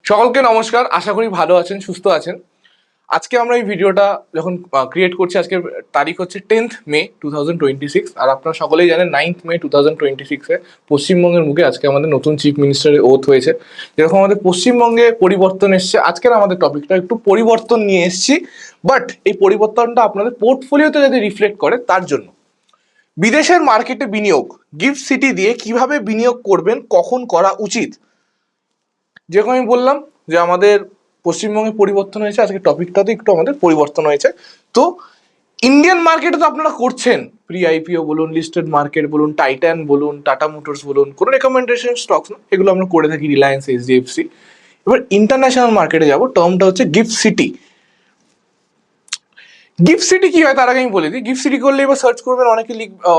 সকলকে নমস্কার, আশা করি ভালো আছেন, সুস্থ আছেন। আজকে আমরা এই ভিডিওটা যখন ক্রিয়েট করছি, আজকে তারিখ হচ্ছে 10th মে 2026। আর আপনারা সকলেই জানেন 9th মে 2026-এ পশ্চিমবঙ্গের মুখে আজকে আমাদের নতুন চিফ মিনিস্টারের ওথ হয়েছে। যেরকম আমাদের পশ্চিমবঙ্গে পরিবর্তন এসছে, আজকের আমাদের টপিকটা একটু পরিবর্তন নিয়ে এসেছি। বাট এই পরিবর্তনটা আপনাদের পোর্টফোলিওতে যদি রিফ্লেক্ট করে তার জন্য। বিদেশের মার্কেটে বিনিয়োগ, গিফট সিটি দিয়ে কিভাবে বিনিয়োগ করবেন, কখন করা উচিত। যেরকম আমি বললাম যে আমাদের পশ্চিমবঙ্গে পরিবর্তন হয়েছে, আজকে টপিকটাতে একটু আমাদের পরিবর্তন হয়েছে। তো ইন্ডিয়ান মার্কেটে তো আপনারা করছেন, প্রি আইপিও বলুন, লিস্টেড মার্কেট বলুন, টাইটান বলুন, টাটা মোটরস বলুন, কোনো রেকমেন্ডেশন স্টকস না, এগুলো আমরা করে থাকি, রিলায়েন্স, এইচডিএফসি। এবার ইন্টারন্যাশনাল মার্কেটে যাব, টার্মটা হচ্ছে গিফট সিটি। গিফট সিটি কি হয় তার আগে আমি বলে দিই। গিফট সিটি করলে এবার সার্চ করবেন,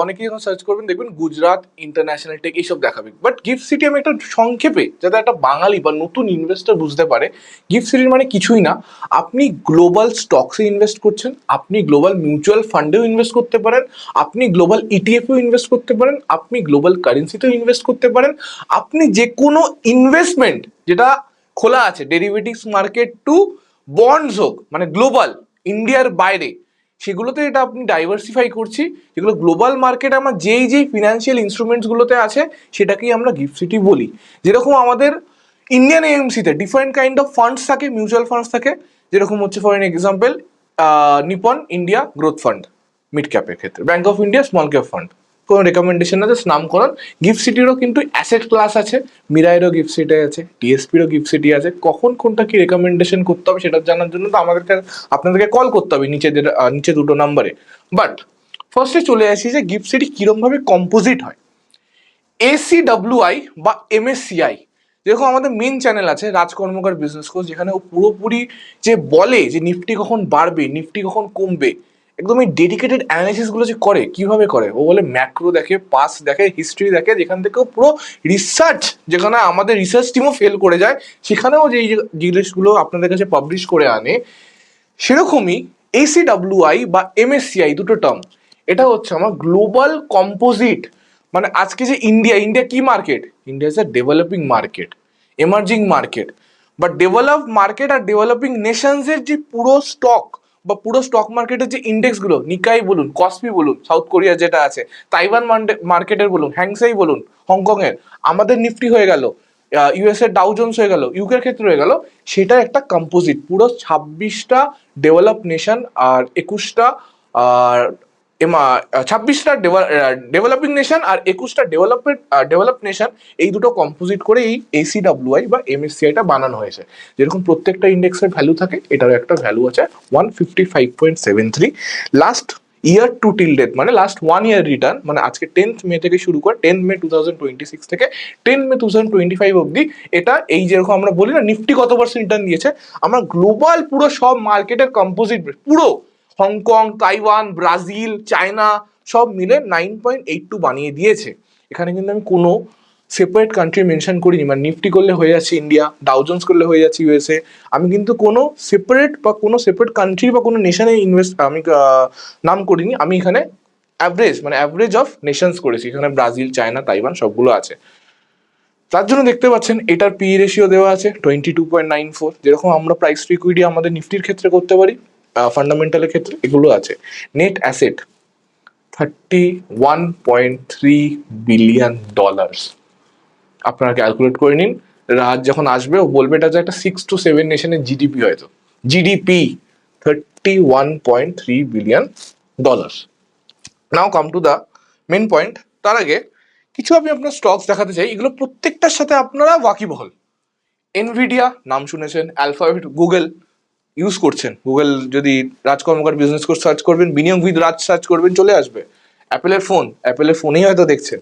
অনেকেই যখন সার্চ করবেন দেখবেন গুজরাট ইন্টারন্যাশনাল টেক এইসব দেখাবে। বাট গিফট সিটি আমি একটা সংক্ষেপে, যাতে একটা বাঙালি বা নতুন ইনভেস্টর বুঝতে পারে, গিফট সিটির মানে কিছুই না। আপনি গ্লোবাল স্টকসে ইনভেস্ট করছেন, আপনি গ্লোবাল মিউচুয়াল ফান্ডেও ইনভেস্ট করতে পারেন, আপনি গ্লোবাল ইটিএফেও ইনভেস্ট করতে পারেন, আপনি গ্লোবাল কারেন্সিতেও ইনভেস্ট করতে পারেন। আপনি যে কোনো ইনভেস্টমেন্ট যেটা খোলা আছে, ডেরিভেটিভস মার্কেট টু বন্ডস হোক, মানে গ্লোবাল, ইন্ডিয়ার বাইরে, সেগুলোতে এটা আপনি ডাইভার্সিফাই করছি। যেগুলো গ্লোবাল মার্কেট আমার যেই ফিনান্সিয়াল ইনস্ট্রুমেন্টসগুলোতে আছে, সেটাকেই আমরা গিফট সিটি বলি। যেরকম আমাদের ইন্ডিয়ান এএমসিতে ডিফারেন্ট কাইন্ড অফ ফান্ডস থাকে, মিউচুয়াল ফান্ডস থাকে। যেরকম হচ্ছে for an example Nippon India growth fund mid ক্যাপের ক্ষেত্রে, bank of India small cap fund, কোনো রেকমেন্ডেশন না, জাস্ট নামকরণ। গিফট সিটিরও কিন্তু অ্যাসেট ক্লাস আছে, মিরাইয়েরও গিফট সিটি আছে, টিএসপিরও গিফট সিটি আছে। কখন কোনটা কি রেকমেন্ডেশন করতে হবে সেটা জানার জন্য তো আমাদেরকে আপনাদেরকে কল করতে হবে নিচে দুটো নাম্বারে। বাট ফার্স্টে চলে আসি যে গিফট সিটি কিরমভাবে কম্পোজিট হয়। এসিডব্লিউআই বা এমএসসিআই, যেরকম আমাদের মেন চ্যানেল আছে রাজ কর্মকার বিজনেস কোর্স, যেখানে ও পুরোপুরি যে বলে যে নিফটি কখন বাড়বে, নিফটি কখন কমবে, একদম এই ডেডিকেটেড অ্যানালিসিসগুলো যে করে, কিভাবে করে ও বলে ম্যাক্রো দেখে, পাস দেখে, হিস্ট্রি দেখে, যেখান থেকে ও পুরো রিসার্চ, যেখানে আমাদের রিসার্চ টিমও ফেল করে যায়, সেখানেও যে জিনিসগুলো আপনাদের কাছে পাবলিশ করে আনে। সেরকমই এসিডব্লিউআই বা এমএসসিআই দুটো টার্ম, এটা হচ্ছে আমার গ্লোবাল কম্পোজিট। মানে আজকে যে ইন্ডিয়া কি market, India is a developing market, emerging market. But develop market আর ডেভেলপিং নেশনসের যে পুরো স্টক বা পুরো স্টক মার্কেটের যে ইন্ডেক্সগুলো, নিকাই বলুন, কসপি বলুন, সাউথ কোরিয়া যেটা আছে, তাইওয়ান মার্কেটের বলুন, হ্যাংসাই বলুন, হংকংয়ের, আমাদের নিফটি হয়ে গেল, ইউএস এর ডাউ জোন্স হয়ে গেল, ইউকের ক্ষেত্রে হয়ে গেল, সেটা একটা কম্পোজিট। পুরো 26টা ডেভেলপ নেশন আর 21টা আর 26টা ডেভেলপিং নেশন আর 21টা ডেভেলপ নেশন, এই দুটো কম্পোজিট করে এই এসিডব্লিউআই বা এমএসসিআইটা বানানো হয়েছে। যেরকম প্রত্যেকটা ইন্ডেক্সের ভ্যালু থাকে, এটারও একটা ভ্যালু আছে 155.73 last year to till date, মানে লাস্ট 1 ইয়ার রিটার্ন, মানে আজকে 10th মে থেকে শুরু করে 10th মে 2026 থেকে 10th মে 2025 অব্দি। এটা এই যেরকম আমরা বলি না নিফটি কত পার্সেন্ট রিটার্ন দিয়েছে, আমরা গ্লোবাল পুরো সব মার্কেটের কম্পোজিট, পুরো হংকং, তাইওয়ান, ব্রাজিল, চায়না সব মিলে 9.82 বানিয়ে দিয়েছে। এখানে কিন্তু আমি কোনো সেপারেট কান্ট্রি মেনশন করিনি, মানে নিফটি করলে হয়ে যাচ্ছে ইন্ডিয়া, ডাউজন্স করলে হয়ে যাচ্ছে ইউএসএ। আমি কিন্তু কোনো সেপারেট কান্ট্রি বা কোনো নেশনে আমি নাম করিনি। আমি এখানে অ্যাভারেজ অফ নেশনস করেছি, এখানে ব্রাজিল, চায়না, তাইওয়ান সবগুলো আছে। তার জন্য দেখতে পাচ্ছেন এটার পি রেশিও দেওয়া আছে 22.94। যেরকম আমরা প্রাইস টু ইকুইটি আমাদের নিফটির ক্ষেত্রে করতে পারি, ফান্ডামেন্টালের ক্ষেত্রে এগুলো আছে। Net asset $31.3 billion. আপনারা ক্যালকুলেট করে নিন, রাজ যখন আসবে ও বলবে এটা যে একটা 6 to 7 নেশনের জিডিপি, হয়তো GDP $31.3 billion. Now come to the main point. তার আগে কিছু আমি আপনার স্টকস দেখাতে চাই, এগুলো প্রত্যেকটার সাথে আপনারা ওয়াকিবহল। এনভিডিয়া নাম শুনেছেন, অ্যালফাবেট, গুগল ইউজ করছেন, গুগল যদি রাজ কর্মকার বিজনেস কোর্স সার্চ করবেন, বিনিয়োগ উইথ রাজ সার্চ করবেন, চলে আসবে। অ্যাপেলের ফোনেই হয়তো দেখছেন।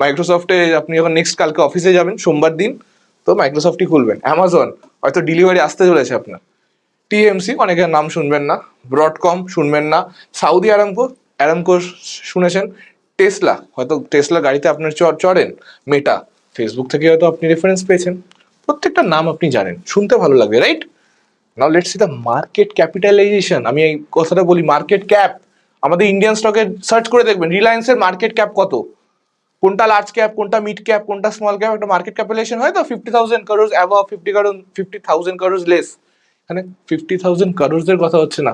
মাইক্রোসফটে আপনি যখন নেক্সট কালকে অফিসে যাবেন সোমবার দিন, তো মাইক্রোসফটই খুলবেন। অ্যামাজন হয়তো ডেলিভারি আসতে চলেছে আপনার। টিএমসি অনেকের নাম শুনবেন না, ব্রডকম শুনবেন না, সাউদি আরামকো শুনেছেন, টেসলা হয়তো টেসলা গাড়িতে আপনার চড়েন, মেটা ফেসবুক থেকে হয়তো আপনি রেফারেন্স পেয়েছেন। প্রত্যেকটা নাম আপনি জানেন, শুনতে ভালো লাগবে, right? Now let's see the market capitalization. আমি এই কথাটা বলি, মার্কেট ক্যাপ। আমাদের ইন্ডিয়ান স্টকে সার্চ করে দেখবেন রিলায়েন্সের মার্কেট ক্যাপ কত, কোনটা লার্জ ক্যাপ, কোনটা মিড ক্যাপ, কোনটা স্মল ক্যাপ, একটা মার্কেট ক্যাপিটালাইজেশন হয় তো 50,000 crores অ্যাবভ, 50,000 crores লেস। এখানে 50,000 crores এর কথা হচ্ছে না,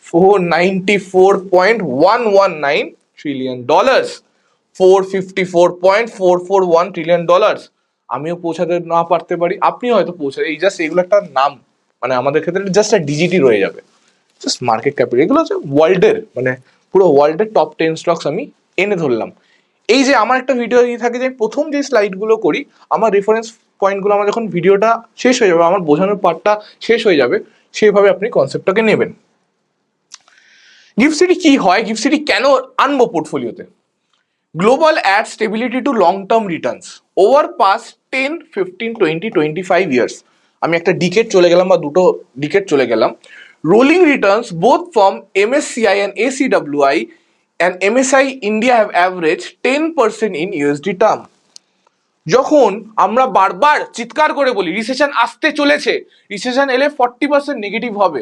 $494.119 trillion, $454.441 trillion। আমিও পৌঁছাতে না পারতে পারি, আপনি হয়তো পৌঁছাতে, এই জাস্ট এগুলো একটা নাম, মানে আমাদের ক্ষেত্রে জাস্ট একটা ডিজিটই রয়ে যাবে, জাস্ট মার্কেট ক্যাপিটাল। এগুলো হচ্ছে ওয়ার্ল্ডের, মানে পুরো ওয়ার্ল্ডের টপ 10 স্টকস আমি এনে ধরলাম। এই যে আমার একটা ভিডিও দিয়ে থাকে যে প্রথম যে স্লাইডগুলো করি, আমার রেফারেন্স পয়েন্টগুলো, আমার যখন ভিডিওটা শেষ হয়ে যাবে, আমার বোঝানোর পার্টটা শেষ হয়ে যাবে, সেইভাবে আপনি কনসেপ্টটাকে নেবেন। গিফট সিটি কি হয়, গিফট সিটি কেন আনবো পোর্টফোলিওতে? Global add stability to long term returns over past 10, 15, 20, 25 years. আমি একটা ডিকেট চলে গেলাম বা দুটো ডিকেট চলে গেলাম। Rolling Returns both from MSCI and ACWI and MSI India have averaged 10% in USD term. যখন আমরা বারবার চিৎকার করে বলি রিসেশন আসতে চলেছে, রিসেশন এলে 40% নেগেটিভ হবে,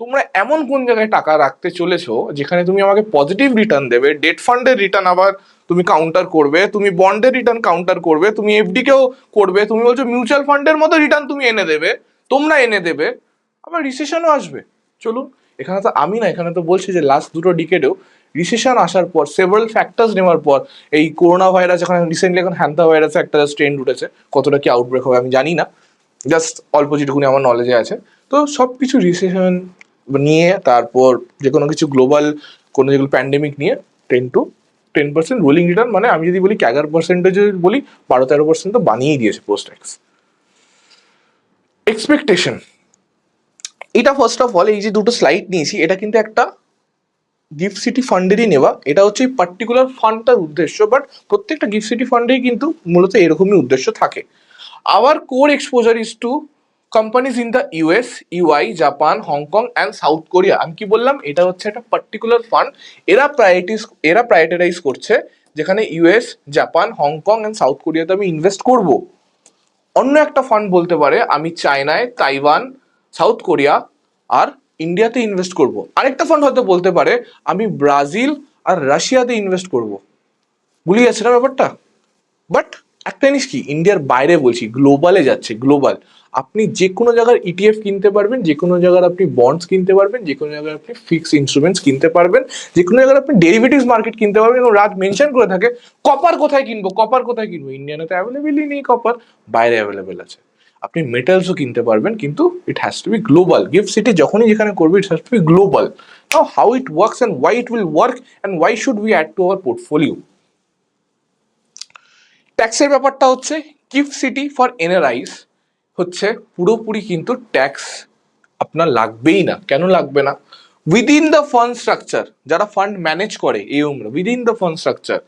তোমরা এমন কোন জায়গায় টাকা রাখতে চলেছো যেখানে তুমি আমাকে পজিটিভ রিটার্ন দেবে, ডেট ফান্ডের রিটার্ন আবার তুমি কাউন্টার করবে, তুমি বন্ডের রিটার্ন কাউন্টার করবে, তুমি এফডি কেও করবে, তুমি বলছো মিউচুয়াল ফান্ডের মতো রিটার্ন তুমি এনে দেবে, তোমরা এনে দেবে, আবার রিসেশনও আসবে। চলুন, এখানে তো আমি না, এখানে তো বলছি যে লাস্ট দুটো ডিকেডেও রিসেশন আসার পর, সেভারাল ফ্যাক্টরস নেওয়ার পর, এই করোনা ভাইরাস, এখন রিসেন্টলি এখন হ্যান্থা ভাইরাসে একটা জাস্ট ট্রেন্ড উঠেছে, কতটা কি আউটব্রেক হবে আমি জানি না, জাস্ট অল্প যেটুকুনি আমার নলেজে আছে। তো সব কিছু রিসেশন নিয়ে, তারপর যে কোনো কিছু গ্লোবাল কোনো যেগুলো প্যান্ডেমিক নিয়ে 10% রোলিং রিটার্ন, মানে আমি যদি বলি ক্যাগার পার্সেন্টেজ বলি 12-13% তো বানিয়েই দিয়েছে পোস্ট ট্যাক্স। এক্সপেকটেশন, এটা ফার্স্ট অফ অল এই যে দুটো স্লাইড নিয়েছি, এটা কিন্তু একটা গিফট সিটি ফান্ডেরই নেওয়া, এটা হচ্ছে এই পার্টিকুলার ফান্ডটার উদ্দেশ্য, বাট প্রত্যেকটা গিফট সিটি ফান্ডেই কিন্তু মূলত এরকমই উদ্দেশ্য থাকে। Our core exposure is to companies in the US, UI, Japan, Hong Kong and South Korea. আমি কি বললাম, এটা হচ্ছে একটা পার্টিকুলার ফান্ড, এরা প্রায়োরিটাইজ করছে যেখানে US, Japan, Hong Kong and south কোরিয়াতে আমি ইনভেস্ট করব। অন্য একটা ফান্ড বলতে পারে আমি চায়নায়, তাইওয়ান, সাউথ কোরিয়া আর ইন্ডিয়াতে ইনভেস্ট করব। আরেকটা ফান্ড হয়তো বলতে পারে আমি ব্রাজিল আর রাশিয়াতে ইনভেস্ট করব। ভুলে যাচ্ছে না ব্যাপারটা। বাট একটা জিনিস কি, ইন্ডিয়ার বাইরে বলছি, গ্লোবালে যাচ্ছে, গ্লোবাল। আপনি যে কোনো জায়গার ইটিএফ কিনতে পারবেন, যে কোনো জায়গার আপনি বন্ডস কিনতে পারবেন, যে কোনো জায়গায় আপনি ফিক্সড ইনস্ট্রুমেন্টস কিনতে পারবেন, যে কোনো জায়গায় আপনি ডেরিভেটিভস মার্কেট কিনতে পারবেন। এবং রাজ মেনশন করে থাকে কপার কোথায় কিনবো, কপার কোথায় কিনবো, ইন্ডিয়ানে তো অ্যাভেলেবেলই নেই কপার, বাইরে অ্যাভেলেবেল আছে। আপনি মেটালসও কিনতে পারবেন, কিন্তু it has to be global. GIFT City যখনই যেখানে করবে, it has to be global. Now how it works and why it will work and why should we add to our portfolio. ট্যাক্সের ব্যাপারটা হচ্ছে, গিফট সিটি ফর এনআরআইস হচ্ছে পুরোপুরি কিন্তু tax আপনার লাগবেই না। কেন লাগবে না? উইদিন দ্য ফান্ড স্ট্রাকচার, যারা ফান্ড ম্যানেজ করে এওমরা, উইদিন দ্য ফান্ড স্ট্রাকচার,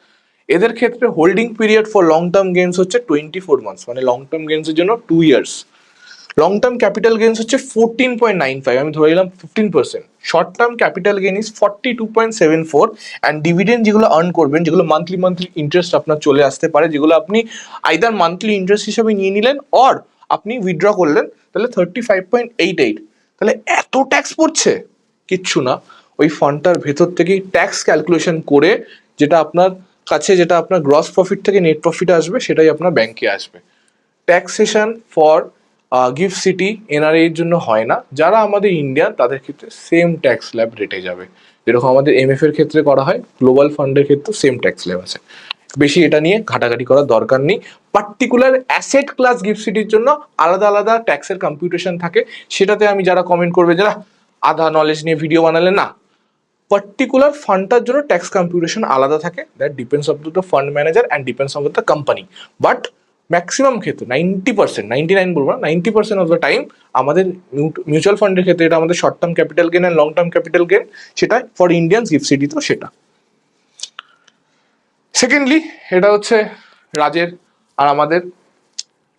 এদের ক্ষেত্রে holding period for long term gains হচ্ছে 24 months, মানে লং টার্ম গেইনসের জন্য 2 years। Long term capital gains হচ্ছে 14.95, আমি ধরে নিলাম 15%। Short term capital gain is 42.74, and dividend যেগুলো আর্ন করবেন, যেগুলো মান্থলি ইন্টারেস্ট আপনার চলে আসতে পারে, যেগুলো আপনি আইদার মান্থলি ইন্টারেস্ট হিসেবে নিয়ে নিলেন অর আপনি উইথড্র করলেন, তাহলে 35.88। তাহলে এত ট্যাক্স পড়ছে? কিচ্ছু না, ওই ফান্ডটার ভেতর থেকেই ট্যাক্স ক্যালকুলেশন করে যেটা আপনার কাছে, যেটা আপনার গ্রস প্রফিট থেকে নেট প্রফিট আসবে, সেটাই আপনার ব্যাংকে আসবে। ট্যাক্সেশন ফর গিফট সিটি এনআরএ এর জন্য হয় না। যারা আমাদের ইন্ডিয়ান তাদের ক্ষেত্রে সেম ট্যাক্স স্ল্যাব রেটে যাবে, যেরকম আমাদের এমএফ এর ক্ষেত্রে করা হয়, গ্লোবাল ফান্ডের ক্ষেত্রে সেম ট্যাক্স স্ল্যাব আছে। বেশি এটা নিয়ে ঘাটাঘাটি করার দরকার নেই। পার্টিকুলার অ্যাসেট ক্লাস গিফট সিটির জন্য আলাদা আলাদা ট্যাক্সের কম্পিউটেশন থাকে, সেটাতে আমি যারা কমেন্ট করবে যারা আধা নলেজ নিয়ে ভিডিও বানালে, না, পার্টিকুলার ফান্ডটার জন্য ট্যাক্স কম্পিউটেশন আলাদা থাকে, that depends of the fund manager and depends of the company. But maximum ক্ষেত্রে 90%, 99 বলবো না, 90% অফ দ্য টাইম আমাদের মিউচুয়াল ফান্ডের ক্ষেত্রে, এটা আমাদের short term capital gain and long term capital gain, সেটা ফর ইন্ডিয়ান গিফট সিটি তো সেটা। সেকেন্ডলি, এটা হচ্ছে রাজের আর আমাদের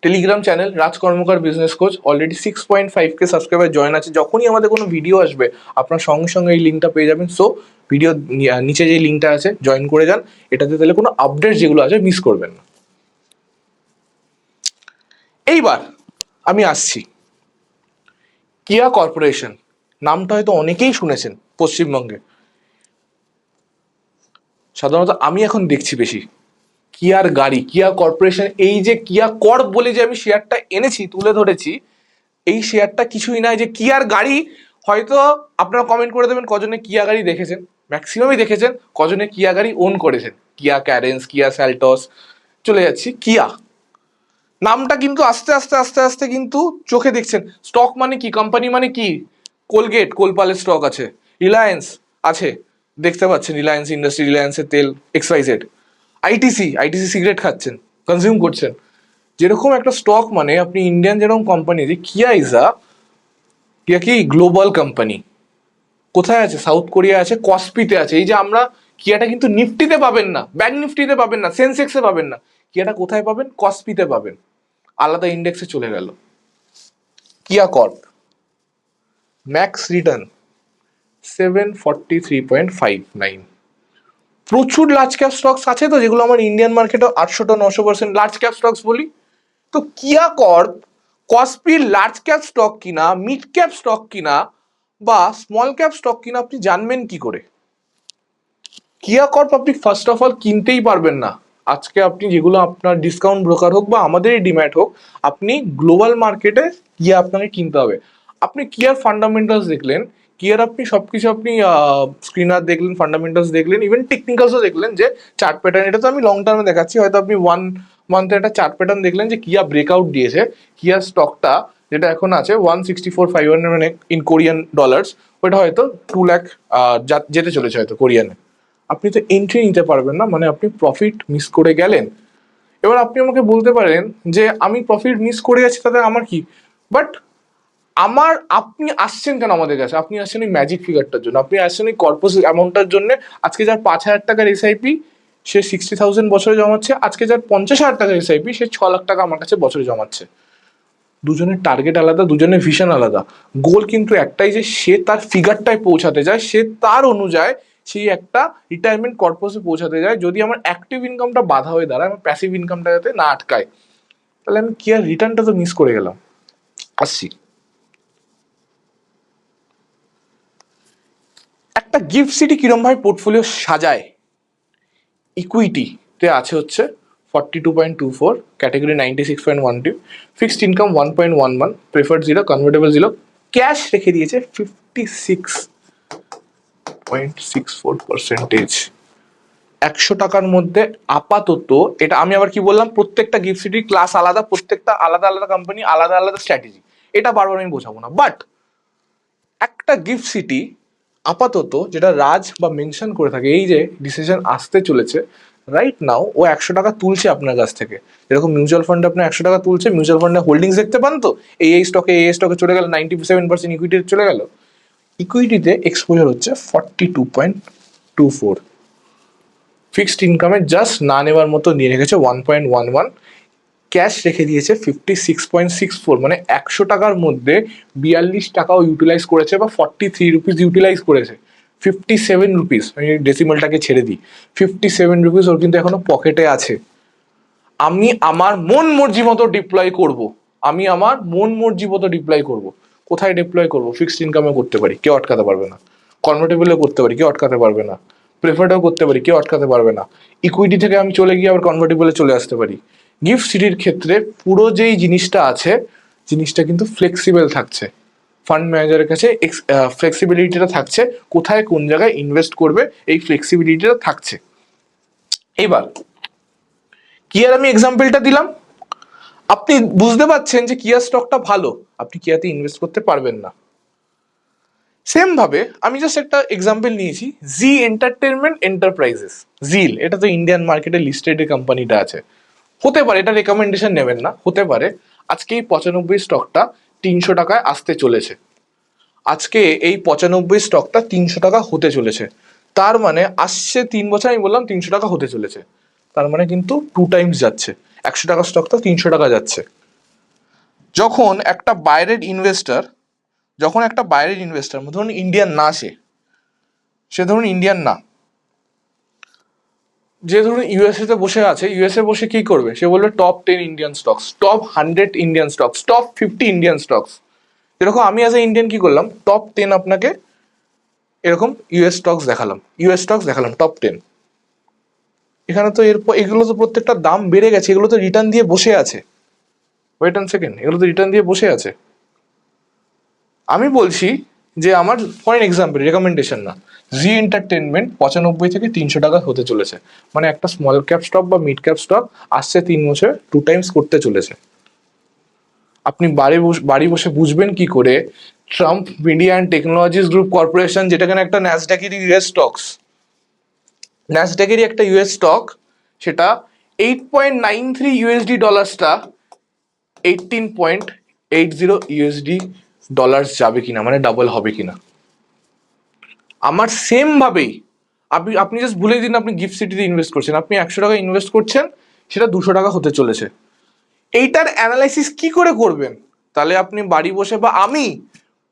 টেলিগ্রাম চ্যানেল, রাজ কর্মকার business coach. Already 6.5K subscriber join আছে। যখনই আমাদের কোনো ভিডিও আসবে, আপনার সঙ্গে সঙ্গে এই লিঙ্কটা পেয়ে যাবেন। সো ভিডিও নিচে যে লিঙ্কটা আছে জয়েন করে যান, এটাতে তাহলে কোনো আপডেট যেগুলো আছে মিস করবেন না। এইবার আমি আসছি কিয়া কর্পোরেশন, নামটা হয়তো অনেকেই শুনেছেন পশ্চিমবঙ্গে। সাধারণত আমি এখন দেখছি বেশি কিয়ার গাড়ি, কিয়া কর্পোরেশন, এই যে কিয়া কর্প বলে যে আমি শেয়ারটা এনেছি, তুলে ধরেছি, এই শেয়ারটা কিছুই নয় যে কিয়ার গাড়ি। হয়তো আপনারা কমেন্ট করে দেবেন কজনে কিয়া গাড়ি দেখেছেন, ম্যাক্সিমামই দেখেছেন। কজনে কিয়া গাড়ি ওন করেছেন? কিয়া ক্যারেন্স, কিয়া স্যালটস, চলে যাচ্ছি কিয়া। নামটা কিন্তু আস্তে আস্তে আস্তে আস্তে কিন্তু চোখে দেখছেন। স্টক মানে কি, কোম্পানি মানে কি? কোলগেট, কোলপালের স্টক আছে, রিলায়েন্স আছে, দেখতে পাচ্ছেন রিলায়েন্স ইন্ডাস্ট্রি, রিলায়েন্সের তেল, XYZ, আইটিসি, আইটিসি সিগারেট খাচ্ছেন, কনজিউম করছেন। যেরকম একটা স্টক মানে আপনি ইন্ডিয়ান যেরকম কোম্পানি, যে কিয়া ইজ আ, কিয়া কি গ্লোবাল কোম্পানি। কোথায় আছে? সাউথ কোরিয়া আছে, কসপিতে আছে। এই যে আমরা কিয়াটা কিন্তু নিফটিতে পাবেন না, ব্যাংক নিফটিতে পাবেন না, সেন্সেক্সে পাবেন না, কিয়াটা কোথায় পাবেন? কসপিতে পাবেন, আলাদা ইন্ডেক্সে চলে গেল। কিয়া কর্প ম্যাক্স রিটার্ন 743.59। প্রচুর লার্জ ক্যাপ স্টকস আছে তো, যেগুলো আমার ইন্ডিয়ান মার্কেটে 800-900% লার্জ ক্যাপ স্টকস বলি। তো কিয়া কর্প কসপির লার্জ ক্যাপ স্টক কিনা, মিড ক্যাপ স্টক কিনা বা স্মল ক্যাপ স্টক কিনা আপনি জানবেন কি করে? কিয়া কর্প আপনি ফার্স্ট অফ অল কিনতেই পারবেন না। আজকে আপনি যেগুলো আপনার ডিসকাউন্ট ব্রোকার হোক বা আমাদেরই ডিম্যাট হোক, আপনি গ্লোবাল মার্কেটে কিয়া আপনাকে কিনতে হবে। আপনি কিয়ার ফান্ডামেন্টালস দেখলেন, কিয়ার আপনি সবকিছু আপনি স্ক্রিনার দেখলেন, ফান্ডামেন্টালস দেখলেন, ইভেন টেকনিক্যালসও দেখলেন, যে চার্ট প্যাটার্ন, এটা তো আমি লং টার্মে দেখাচ্ছি, হয়তো আপনি 1 মান্থে একটা চার্ট প্যাটার্ন দেখলেন যে কিয়া ব্রেকআউট দিয়েছে। কিয়ার স্টকটা যেটা এখন আছে 164,500, মানে ইন কোরিয়ান ডলার্স, ওটা হয়তো 2 লাখ যেতে চলেছে হয়তো কোরিয়ানে। আপনি তো এন্ট্রি নিতে পারবেন না, মানে আপনি প্রফিট মিস করে গেলেন। এবার আপনি আমাকে বলতে পারেন যে আমি প্রফিট মিস করে যাচ্ছি, তাতে আমার কি? বাট আপনি আসছেন কেন আমাদের কাছে? আপনি আসছেন ওই ম্যাজিক ফিগারটার জন্য, আপনি আসছেন ওই কর্পোস অ্যামাউন্টটার জন্য। আজকে যার 5,000 টাকার SIP, সে 60,000 বছরে জমাচ্ছে। আজকে যার 50,000 টাকার SIP, সে 6 লাখ টাকা আমার কাছে বছরে জমাচ্ছে। দুজনের টার্গেট আলাদা, দুজনের ভিশন আলাদা। গোল কিন্তু একটাই, যে সে তার ফিগারটায় পৌঁছাতে যায়, সে তার অনুযায়ী সেই একটা রিটায়ারমেন্ট কর্পোসে পৌঁছাতে যায়। যদি আমার অ্যাক্টিভ ইনকামটা বাধা হয়ে দাঁড়ায়, আমার প্যাসিভ ইনকামটা যাতে না আটকায়, তাহলে আমি কি আর রিটার্নটা তো মিস করে গেলাম। আসছি, একটা গিফট সিটি কিরম ভাবে পোর্টফোলিও সাজায়। ইকুইটিতে আছে হচ্ছে 42.24, category 96.12, fixed income 1.11, preferred 0, convertible 0, cash রেখে দিয়েছে 56.64%। 100 টাকার মধ্যে আপাতত, এটা আমি আবার কি বললাম, প্রত্যেকটা গিফট সিটির ক্লাস আলাদা, প্রত্যেকটা আলাদা আলাদা কোম্পানি, আলাদা আলাদা স্ট্র্যাটেজি, এটা বারবার আমি বোঝাবো না। বাট একটা গিফট সিটি আপাতত যেটা রাজ বা মেনশন করে থাকে, এই যে ডিসিশন আসতে চলেছে রাইট নাও, ও 100 টাকা তুলছে আপনার কাছ থেকে। যেরকম মিউচুয়াল ফান্ডে আপনার 100 টাকা তুলছে, মিউচুয়াল ফান্ডে হোল্ডিংস দেখতে পান তো, এই স্টকে চলে গেল, 97% ইকুইটিতে চলে গেল। ইকুইটিতে এক্সপোজার হচ্ছে 42.24, ফিক্সড ইনকামে জাস্ট না নেওয়ার মতো নিয়ে রেখেছে 1.11, ক্যাশ রেখে দিয়েছে 56.64, মানে 100 টাকার মধ্যে 42 টাকাও ইউটিলাইজ করেছে, বা 43 রুপিস ইউটিলাইজ করেছে। 57 রুপিস, আমি ডেসিমালটাকে ছেড়ে দিই, 57 রুপিস ওর কিন্তু এখনো পকেটে আছে। আমি আমার মন মর্জি মতো ডিপ্লয় করব, আমি আমার মন মর্জি মতো ডিপ্লয় করব। কোথায় ডিপ্লয় করব? ফিক্সড ইনকামে করতে পারি, কেউ আটকাতে পারবে না। কনভার্টেবলও করতে পারি, কেউ আটকাতে পারবে না। প্রেফার্ডও করতে পারি, কেউ আটকাতে পারবে না। ইকুইটি থেকে আমি চলে গিয়ে আবার কনভার্টেবলে চলে আসতে পারি। গিফট সিটির ক্ষেত্রে পুরো যেই জিনিসটা আছে, জিনিসটা কিন্তু ফ্লেক্সিবল থাকছে। ফান্ড ম্যানেজারের কাছে ফ্লেক্সিবিলিটিটা থাকছে, কোথায় কোন জায়গায় ইনভেস্ট করবে, এই ফ্লেক্সিবিলিটিটা থাকছে। এবার কিয়ার আমি এক্সাম্পলটা দিলাম, আপনি বুঝতে পারছেন যে কিয়া স্টকটা ভালো, আপনি কিয়াতে ইনভেস্ট করতে পারবেন না। সেম ভাবে আমি জাস্ট একটা এক্সাম্পল নিয়েছি, জি এন্টারটেনমেন্ট এন্টারপ্রাইজেস, জিল, এটা তো ইন্ডিয়ান মার্কেটে লিস্টেড কোম্পানিটা আছে। হতে পারে, এটা রেকমেন্ডেশন নেবেন না, হতে পারে আজকে এই 95 স্টকটা 300 টাকায় আসতে চলেছে। আজকে এই 95 স্টকটা 300 টাকা হতে চলেছে, তার মানে আসছে 3 বছর, আমি বললাম 300 টাকা হতে চলেছে, তার মানে কিন্তু 2 টাইমস যাচ্ছে। 100 টাকার স্টকটা 300 টাকা যাচ্ছে। যখন একটা বাইরের ইনভেস্টর, ধরুন ইন্ডিয়ান না, সে ধরুন ইন্ডিয়ান না, যে ধরুন ইউএসএ তে বসে আছে, ইউএসএ বসে কি করবে? সে বলবে top 10 Indian stocks, top 100 Indian stocks, top 50 Indian stocks. এরকম আমি অ্যাজ এ ইন্ডিয়ান কি করলাম, টপ 10 আপনাকে এরকম ইউএস স্টকস দেখালাম, টপ 10। এখানে তো এরপর এগুলো তো প্রত্যেকটা দাম বেড়ে গেছে, এগুলো তো রিটার্ন দিয়ে বসে আছে। ওয়েট অ্যান্ড সেকেন্ড, এগুলো তো রিটার্ন দিয়ে বসে আছে। আমি বলছি যে আমার ফর এক্সাম্পল রেকমেন্ডেশন না, জি এন্টারটেনমেন্ট 95 থেকে 300 টাকা হতে চলেছে, মানে একটা স্মল ক্যাপ স্টক বা মিড ক্যাপ স্টক আসছে 3 বছরে 2 টাইমস করতে চলেছে। আপনি বাড়ি বসে বুঝবেন কি করে Trump media and technologies group corporation, যেটা কিনা একটা ন্যাসডাকেরই ইউএস স্টকস, ন্যাসডাকেরই একটা ইউএস স্টক, সেটা 8.93 ইউএসডি ডলার্সটা 18.80 ইউএসডি ডলার্স যাবে কিনা, মানে ডাবল হবে কিনা। আমার সেম ভাবেই আপনি জাস্ট ভুলে দিন আপনি গিফট সিটিতে ইনভেস্ট করছেন, আপনি 100 টাকা ইনভেস্ট করছেন, সেটা 200 টাকা হতে চলেছে। এইটার অ্যানালাইসিস কি করে করবেন? তাহলে আপনি বাড়ি বসে বা আমি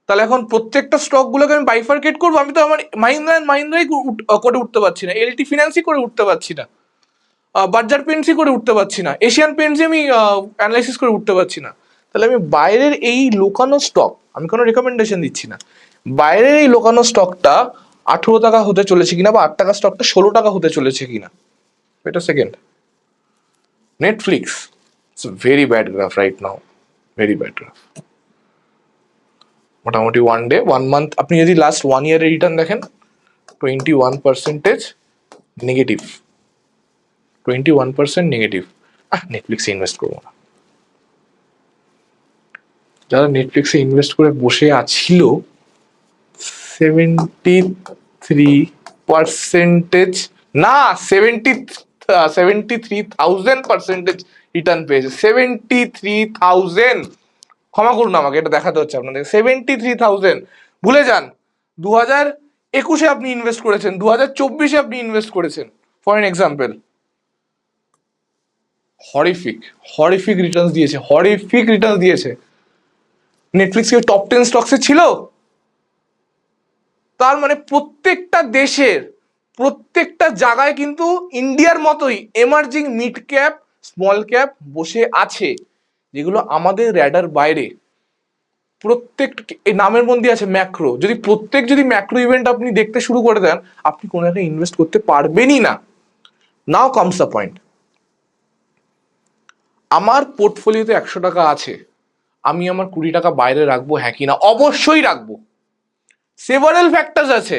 তাহলে এখন প্রত্যেকটা স্টকগুলোকে আমি বাইফার্কেট করবো? আমি তো আমার মাহিন্দ্রা অ্যান্ড মাহিন্দ্রাই করে উঠতে পারছি না, এলটি ফিনান্সই করে উঠতে পারছি না, বার্জার পেন্টসই করে উঠতে পারছি না, এশিয়ান পেন্টসই আমি অ্যানালাইসিস করে উঠতে পারছি না। তাহলে আমি বাইরের এই লোকানো স্টক, আমি কোনো রেকমেন্ডেশন দিচ্ছি না, বাইরের এই লোকানো স্টকটা 18 টাকা হতে চলেছে কিনা, বা 8 টাকা স্টকটা 16 টাকা হতে চলেছে কিনা। এটা second. Netflix, it's very bad graph right now, very bad graph. মোটামুটি 1 ডে 1 মান্থ আপনি যদি লাস্ট 1 ইয়ারের রিটার্ন দেখেন, 21% নেগেটিভ, 21% নেগেটিভ। নেটফ্লিক্সে ইনভেস্ট করবো না। যারা নেটফ্লিক্সে ইনভেস্ট করে বসে আছিল, 73% না, 73,000% রিটার্ন পেয়েছে। 73,000, ক্ষমা করুন আমাকে, এটা দেখাতে হচ্ছে আপনাদের। 73,000। ভুলে যান 2021-এ আপনি ইনভেস্ট করেছেন, 2024-এ আপনি ইনভেস্ট করেছেন, for an example. Horrific horrific Returns দিয়েছে, হরিফিক রিটার্নস দিয়েছে। নেটফ্লিক্স কি টপ 10 স্টকসে ছিল? তার মানে প্রত্যেকটা দেশের প্রত্যেকটা জায়গায় কিন্তু ইন্ডিয়ার মতোই emerging mid cap small cap বসে আছে, যেগুলো আমাদের র্যাডার বাইরে। প্রত্যেক এই নামের মধ্যে আছে ম্যাক্রো, যদি ম্যাক্রো ইভেন্ট আপনি দেখতে শুরু করে দেন, আপনি কোনো জায়গায় ইনভেস্ট করতে পারবেনই না। নাও কামস দ্য পয়েন্ট, আমার পোর্টফোলিওতে 100 টাকা আছে, আমি আমার 20 টাকা বাইরে রাখবো, হ্যাঁ কি না? অবশ্যই রাখবো। সেভারাল ফ্যাক্টরস আছে।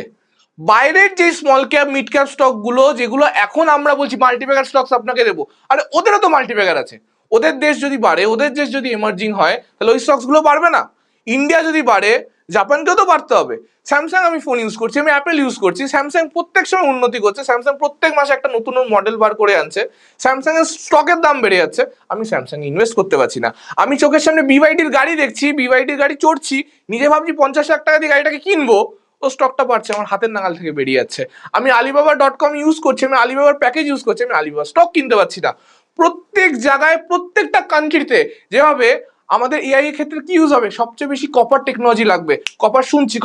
বাইরের যে small cap mid cap stock গুলো, যেগুলো এখন আমরা বলছি মাল্টিপ্যাকার স্টকস আপনাকে দেবো, আরে ওদেরও তো মাল্টিপ্যাকার আছে। ওদের দেশ যদি বাড়ে, ওদের দেশ যদি এমার্জিং হয়, তাহলে ওই স্টকস গুলো বাড়বে না? ইন্ডিয়া যদি বাড়ে, জাপানকেও তো বাড়তে হবে। স্যামসাং আমি ফোন ইউজ করছি, আমি অ্যাপেল ইউজ করছি, স্যামসাং প্রত্যেক সময় উন্নতি করছে, স্যামসাং প্রত্যেক মাসে একটা নতুন মডেল বার করে আনছে, স্যামসাং এর স্টকের দাম বেড়ে যাচ্ছে, আমি স্যামসাং ইনভেস্ট করতে পারছি না। আমি চোখের সামনে বিওয়াইডির গাড়ি দেখছি, বিওয়াইডির গাড়ি চড়ছি, নিজে ভাবছি 50 লাখ টাকা দিয়ে গাড়িটাকে কিনবো, ও স্টকটা বাড়ছে, আমার হাতের নাগাল থেকে বেরিয়ে যাচ্ছে। আমি alibaba.com ইউজ করছি, আমি আলিবাবার প্যাকেজ ইউজ করছি, আমি আলিবাবা স্টক কিনতে পারছি না। প্রত্যেক জায়গায় প্রত্যেকটা কান্ট্রিতে যেভাবে আমাদের এআই এর ক্ষেত্রে কি ইউজ হবে, সবচেয়ে বেশি কপার টেকনোলজি লাগবে, কপার শুনছি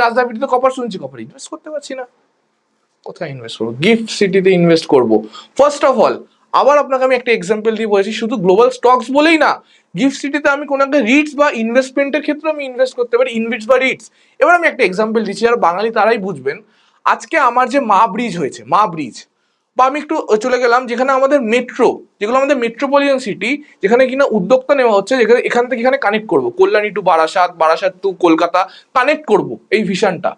রাজধানীতে কপার শুনছি, কপার ইনভেস্ট করতে পারছি না। কোথায় ইনভেস্ট করবো? গিফট সিটিতে ইনভেস্ট করব ফার্স্ট অফ অল। আবার আপনাকে আমি একটা এক্সাম্পল দিয়ে বলেছি, শুধু গ্লোবাল স্টকস বলেই না, গিফট সিটিতে আমি কোনো একটা রিটস বা ইনভেস্টমেন্টের ক্ষেত্রে আমি ইনভেস্ট করতে পারি, ইনভিটস বা রিটস। এবার আমি একটা এক্সাম্পল দিচ্ছি, যারা বাঙালি তারাই বুঝবেন। আজকে আমার যে মা ব্রিজ হয়েছে, মা ব্রিজ, বা আমি একটু চলে গেলাম যেখানে আমাদের মেট্রো, যেগুলো আমাদের মেট্রোপলিটন সিটি, যেখানে কিনা উদ্যোক্তা নেওয়া হচ্ছে, যেখানে এখান থেকে এখানে কানেক্ট করবো, Kalyani to Barasat, Barasat to Kolkata connect করব, এই ভিশনটা।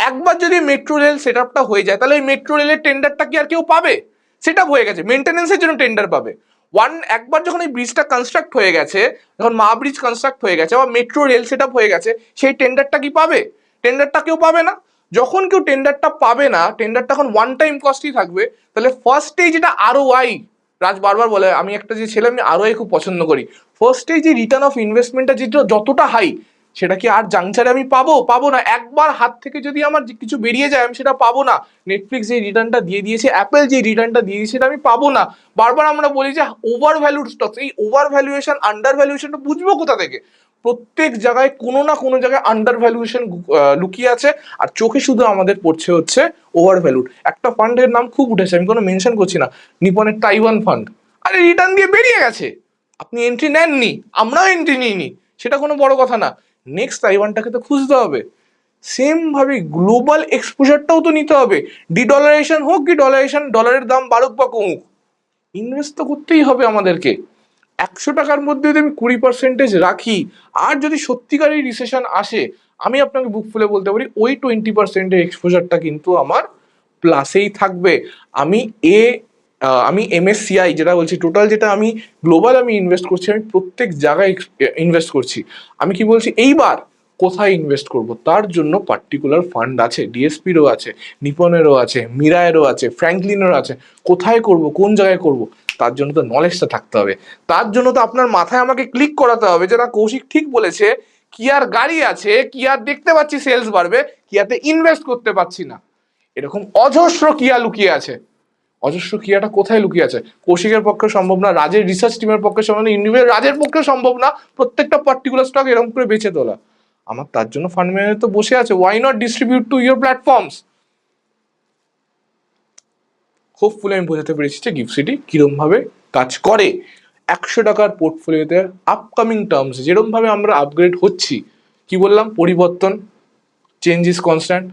একবার যদি মেট্রো রেল সেট আপটা হয়ে যায়, তাহলে ওই মেট্রো রেলের টেন্ডারটা কি আর কেউ পাবে? সেট আপ হয়ে গেছে, মেনটেন্যান্সের জন্য টেন্ডার পাবে। একবার যখন এই ব্রিজটা কনস্ট্রাক্ট হয়ে গেছে, যখন মা ব্রিজ কনস্ট্রাক্ট হয়ে গেছে বা মেট্রো রেল সেট আপ হয়ে গেছে, সেই টেন্ডারটা কি পাবে? টেন্ডারটা কেউ পাবে না। যখন কেউ টেন্ডারটা পাবে না, টেন্ডারটা এখন ওয়ান টাইম কস্টই থাকবে, তাহলে ফার্স্টেই যেটা আরওআই, রাজ বারবার বলে, আমি একটা যে ছেলে, আমি আরওআই খুব পছন্দ করি, ফার্স্টেই যে রিটার্ন অফ ইনভেস্টমেন্টটা যেটা যতটা হাই, সেটা কি আর জাংচারে আমি পাবো না। একবার হাত থেকে যদি আমার কিছু বেরিয়ে যায়, আমি সেটা পাবো না। নেটফ্লিক্স যে রিটার্নটা দিয়ে দিয়েছে, অ্যাপেল যে রিটার্নটা দিয়ে দিয়েছে, সেটা আমি পাবো না। বারবার আমরা বলি যে ওভার ভ্যালুড স্টকস, এই ওভার ভ্যালুয়েশন আন্ডার ভ্যালুয়েশনটা বুঝবো কোথা থেকে? প্রত্যেক জায়গায় কোনো না কোনো জায়গায় আন্ডার ভ্যালুয়েশন লুকিয়ে আছে, আর চোখে শুধু আমাদের পড়ছে হচ্ছে ওভার ভ্যালুড। একটা ফান্ডের নাম খুব উঠেছে, আমি কোনো মেনশন করছি না, নিপনের তাইওয়ান ফান্ড, আরে রিটার্ন দিয়ে বেরিয়ে গেছে, আপনি এন্ট্রি নেননি, আমরাও এন্ট্রি নিইনি, সেটা কোনো বড় কথা না। নেক্সট তাইওয়ানটাকে তো খুঁজতে হবে, সেম ভাবে গ্লোবাল এক্সপোজারটাও তো নিতে হবে। ডিডলারাইজেশন হোক কি ডলারাইজেশন, ডলারের দাম বাড়ুক বা কমুক, ইনভেস্ট তো করতেই হবে আমাদেরকে। 100 টাকার মধ্যে যদি আমি 20% রাখি, আর যদি সত্যিকারই রিসেশন আসে, আমি আপনাকে বুক ফুলে বলতে পারি ওই 20% এক্সপোজারটা কিন্তু আমার প্লাসেই থাকবে। আমি এ আমি MSCI যেটা বলছি, টোটাল যেটা আমি গ্লোবাল আমি ইনভেস্ট করছি, আমি প্রত্যেক জায়গায় ইনভেস্ট করছি। আমি কি বলছি, এইবার কোথায় ইনভেস্ট করব তার জন্য পার্টিকুলার ফান্ড আছে, ডিএসপিরও আছে, নিপনেরও আছে, মিরায়েরও আছে, ফ্র্যাঙ্কলিনেরও আছে। কোথায় করব, কোন জায়গায় করব, তার জন্য তো নলেজটা থাকতে হবে। তার জন্য তো আপনার মাথায় আমাকে ক্লিক করাতে হবে যে না, কৌশিক ঠিক বলেছে, কিয়ার গাড়ি আছে, কিয়ার দেখতে পাচ্ছি সেলস বাড়বে, কিয়াতে ইনভেস্ট করতে পারছি না। এরকম অজস্র কিয়া লুকিয়ে আছে। অজস্র কিয়াটা কোথায় লুকিয়ে আছে? কৌশিকের পক্ষে সম্ভব না, রাজের রিসার্চ টিমের পক্ষে সম্ভব না, ইন্ডিভিজুয়াল রাজের পক্ষে সম্ভব না প্রত্যেকটা পার্টিকুলার স্টক এরকম করে বেঁচে তোলা। আমার তার জন্য ফান্ড ম্যানেজার তো বসে আছে, why not distribute to your platforms. Hopefully আমি বোঝাতে পেরেছি যে গিফট সিটি কিরম ভাবে কাজ করে। 100 টাকার পোর্টফোলিওতে আপকামিং টার্মস যেরকম ভাবে আমরা আপগ্রেড হচ্ছি, কি বললাম, পরিবর্তন, চেঞ্জ ইজ কনস্ট্যান্ট।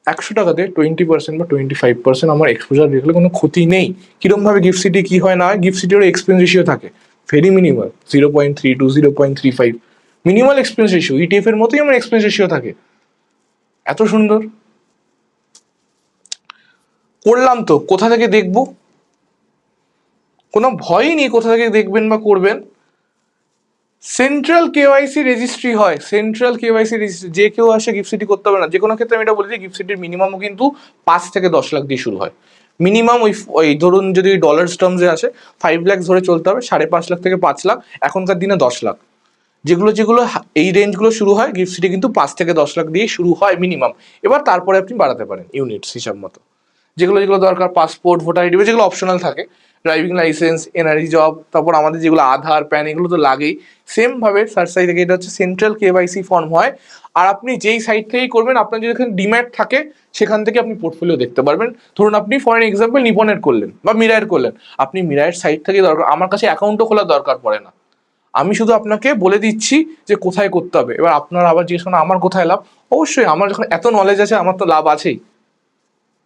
100 টাকাতে 20% বা 25% আমার এক্সপোজার দেখলে কোনো ক্ষতি নেই। কিরম ভাবে গিফট সিটি কি হয় না হয়, গিফট সিটির এক্সপেন্স রেশিও থাকে very minimal, 0.32, 0.35, minimal expense ratio. ETF এর মতোই আমার এক্সপেন্স রেশিও থাকে। এত সুন্দর করলাম তো, কোথা থেকে দেখবো? কোনো ভয়ই নেই কোথা থেকে দেখবেন বা করবেন। সেন্ট্রাল কেওয়াইসি রেজিস্ট্রি হয়, সেন্ট্রাল কেওয়াইসি রেজিস্ট্রি, যে কেউ আসে গিফট সিটি করতে হবে না। যে কোনো ক্ষেত্রে আমি এটা বলি যে গিফট সিটির মিনিমামও কিন্তু 5 থেকে 10 লাখ দিয়ে শুরু হয়। মিনিমাম ওই ওই ধরুন যদি ডলার টার্মসে আসে 5 লাখ ধরে চলতে হবে, 5.5 লাখ থেকে 5 লাখ, এখনকার দিনে 10 লাখ। যেগুলো যেগুলো এই রেঞ্জগুলো শুরু হয় গিফট সিটি কিন্তু 5 থেকে 10 লাখ দিয়ে শুরু হয় মিনিমাম। এবার তারপরে আপনি বাড়াতে পারেন ইউনিটস হিসাব মতো। যেগুলো যেগুলো দরকার, পাসপোর্ট, ভোটার আইডি, যেগুলো অপশনাল থাকে, ড্রাইভিং লাইসেন্স, এনআরই জব, তারপর আমাদের যেগুলো আধার, প্যান, এগুলো তো লাগেই। সেম ভাবে সার্সাই থেকে এটা হচ্ছে সেন্ট্রাল কেওয়াইসি ফর্ম হয়। আর আপনি যেই সাইট থেকেই করবেন, আপনার যদি এখানে ডিম্যাট থাকে সেখান থেকে আপনি পোর্টফোলিও দেখতে পারবেন। ধরুন আপনি ফর এক্সাম্পল নিপনের করলেন বা মিরায়ের করলেন, আপনি মিরায়ের সাইট থেকে দরকার, আমার কাছে অ্যাকাউন্টও খোলার দরকার পড়ে না। আমি শুধু আপনাকে বলে দিচ্ছি যে কোথায় করতে হবে। এবার আপনার আবার জিজ্ঞেস করেন আমার কোথায় লাভ, অবশ্যই আমার যখন এত নলেজ আছে আমার তো লাভ আছেই।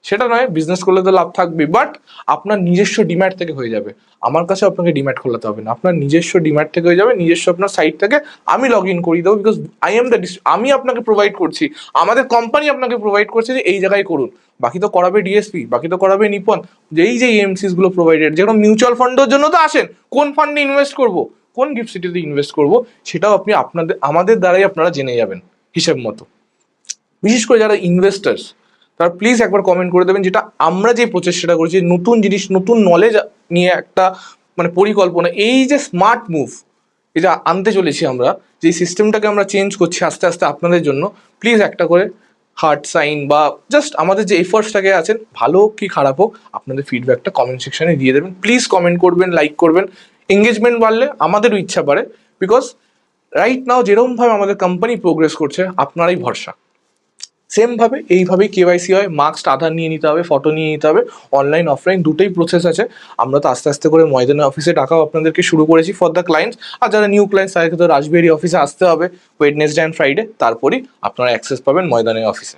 সেটা নয় বিজনেস করলে তো লাভ থাকবে, বাট আপনার নিজস্ব ডিম্যাট থেকে হয়ে যাবে। আমার কাছে আপনাকে ডিম্যাট খোলাতে হবে না, আপনার নিজস্ব ডিম্যাট থেকে হয়ে যাবে, নিজস্ব আপনার সাইট থেকে আমি লগ ইন করিয়ে দেবো। বিকজ আই এম দ্য, আমি আপনাকে প্রোভাইড করছি, আমাদের কোম্পানি আপনাকে প্রোভাইড করছে যে এই জায়গায় করুন। বাকি তো করাবে ডিএসপি, বাকি তো করাবে নিপন, যেই যে এমসিস গুলো প্রোভাইডেড। যেমন মিউচুয়াল ফান্ডের জন্য তো আসেন, কোন ফান্ডে ইনভেস্ট করব, কোন গিফট সিটিতে ইনভেস্ট করব, সেটাও আপনি আপনাদের আমাদের দ্বারাই আপনারা জেনে যাবেন হিসেব মতো। বিশেষ করে যারা ইনভেস্টার্স, তারা প্লিজ একবার কমেন্ট করে দেবেন, যেটা আমরা যে প্রচেষ্টাটা করছি, নতুন জিনিস, নতুন নলেজ নিয়ে একটা মানে পরিকল্পনা, এই যে স্মার্ট মুভ এটা আনতে চলেছি আমরা, যে সিস্টেমটাকে আমরা চেঞ্জ করছি আস্তে আস্তে আপনাদের জন্য, প্লিজ একটা করে হার্ট সাইন বা জাস্ট আমাদের যে এফোর্টসটাকে আছেন, ভালো হোক কি খারাপ হোক, আপনাদের ফিডব্যাকটা কমেন্ট সেকশনে দিয়ে দেবেন। প্লিজ কমেন্ট করবেন, লাইক করবেন। এঙ্গেজমেন্ট বাড়লে আমাদেরও ইচ্ছা বাড়ে। বিকজ রাইট নাও যেরকমভাবে আমাদের কোম্পানি প্রোগ্রেস করছে, আপনারাই ভরসা। সেম ভাবে এইভাবেই কেওয়াইসি হয়, মাস্ক আধার নিয়ে নিতে হবে, ফটো নিয়ে নিতে হবে, অনলাইন অফলাইন দুটোই প্রসেস আছে। আমরা তো আস্তে আস্তে করে ময়দানের অফিসে টাকাও আপনাদেরকে শুরু করেছি ফর দ্য ক্লায়েন্টস। আর যারা নিউ ক্লায়েন্টস তাদেরকে তো রাজবিহারী অফিসে আসতে হবে ওয়েডনেসডে অ্যান্ড ফ্রাইডে, তারপরেই আপনারা অ্যাক্সেস পাবেন ময়দানের অফিসে।